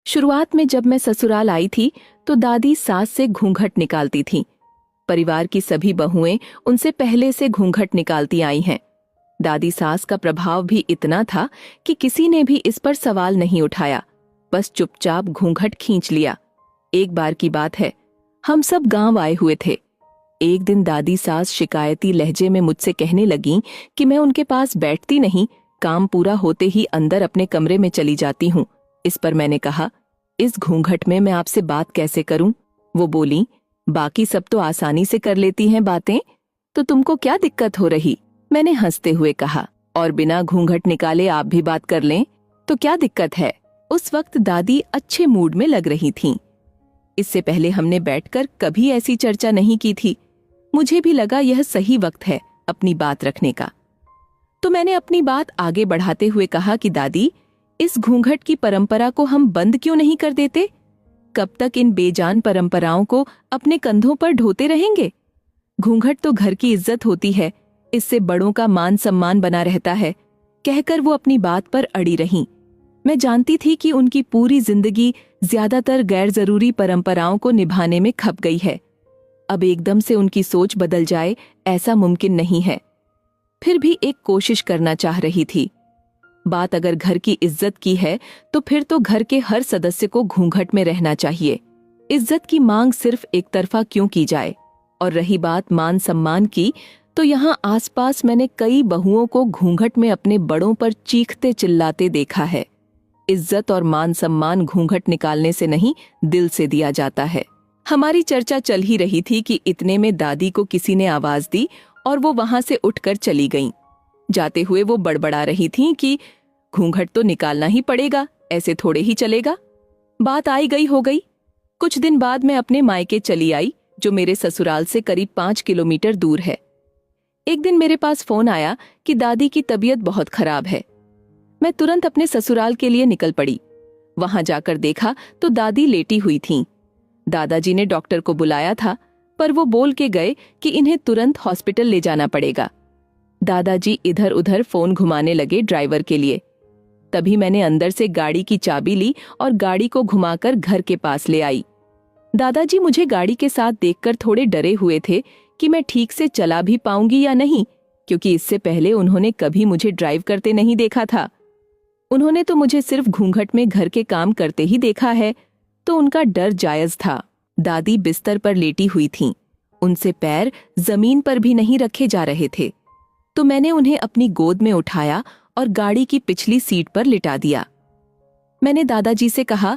शुरुआत में जब मैं ससुराल आई थी तो दादी सास से घूंघट निकालती थीं। परिवार की सभी बहुएं उनसे पहले से घूंघट निकालती आई हैं। दादी सास का प्रभाव भी इतना था कि किसी ने भी इस पर सवाल नहीं उठाया, बस चुपचाप घूंघट खींच लिया। एक बार की बात है, हम सब गांव आए हुए थे। एक दिन दादी सास शिकायती लहजे में मुझसे कहने लगीं कि मैं उनके पास बैठती नहीं, काम पूरा होते ही अंदर अपने कमरे में चली जाती हूँ। इस पर मैंने कहा, इस घूंघट में मैं आपसे बात कैसे करूं? वो बोली, बाकी सब तो आसानी से कर लेती हैं बातें, तो तुमको क्या दिक्कत हो रही? मैंने हंसते हुए कहा, और बिना घूंघट निकाले आप भी बात कर लें तो क्या दिक्कत है? उस वक्त दादी अच्छे मूड में लग रही थीं। इससे पहले हमने बैठकर कभी ऐसी चर्चा नहीं की थी। मुझे भी लगा यह सही वक्त है अपनी बात रखने का। तो मैंने अपनी बात आगे बढ़ाते हुए कहा कि दादी, इस घूंघट की परंपरा को हम बंद क्यों नहीं कर देते? कब तक इन बेजान परंपराओं को अपने कंधों पर ढोते रहेंगे? घूंघट तो घर की इज्जत होती है, इससे बड़ों का मान सम्मान बना रहता है, कहकर वो अपनी बात पर अड़ी रहीं। मैं जानती थी कि उनकी पूरी जिंदगी ज्यादातर गैर जरूरी परंपराओं को निभाने में खप गई है। अब एकदम से उनकी सोच बदल जाए ऐसा मुमकिन नहीं है। फिर भी एक कोशिश करना चाह रही थी। बात अगर घर की इज्जत की है तो फिर तो घर के हर सदस्य को घूंघट में रहना चाहिए। इज्जत की मांग सिर्फ एक तरफा क्यों की जाए? और रही बात मान सम्मान की, तो यहाँ आसपास मैंने कई बहुओं को घूंघट में अपने बड़ों पर चीखते चिल्लाते देखा है। इज्जत और मान सम्मान घूंघट निकालने से नहीं, दिल से दिया जाता है। हमारी चर्चा चल ही रही थी कि इतने में दादी को किसी ने आवाज दी और वो वहां से उठकर चली गईं। जाते हुए वो बड़बड़ा रही थीं कि घूंघट तो निकालना ही पड़ेगा, ऐसे थोड़े ही चलेगा। बात आई गई हो गई। कुछ दिन बाद मैं अपने मायके चली आई, जो मेरे ससुराल से करीब 5 किलोमीटर दूर है। एक दिन मेरे पास फोन आया कि दादी की तबीयत बहुत खराब है। मैं तुरंत अपने ससुराल के लिए निकल पड़ी। वहां जाकर देखा तो दादी लेटी हुई थीं। दादाजी ने डॉक्टर को बुलाया था, पर वो बोल के गए कि इन्हें तुरंत हॉस्पिटल ले जाना पड़ेगा। दादाजी इधर उधर फोन घुमाने लगे ड्राइवर के लिए। तभी मैंने अंदर से गाड़ी की चाबी ली और गाड़ी को घुमाकर घर के पास ले आई। दादाजी मुझे गाड़ी के साथ देखकर थोड़े डरे हुए थे कि मैं ठीक से चला भी पाऊंगी या नहीं, क्योंकि इससे पहले उन्होंने कभी मुझे ड्राइव करते नहीं देखा था। उन्होंने तो मुझे सिर्फ घूंघट में घर के काम करते ही देखा है, तो उनका डर जायज था। दादी बिस्तर पर लेटी हुई थीं। उनसे पैर जमीन पर भी नहीं रखे जा रहे थे, तो मैंने उन्हें अपनी गोद में उठाया और गाड़ी की पिछली सीट पर लिटा दिया। मैंने दादाजी से कहा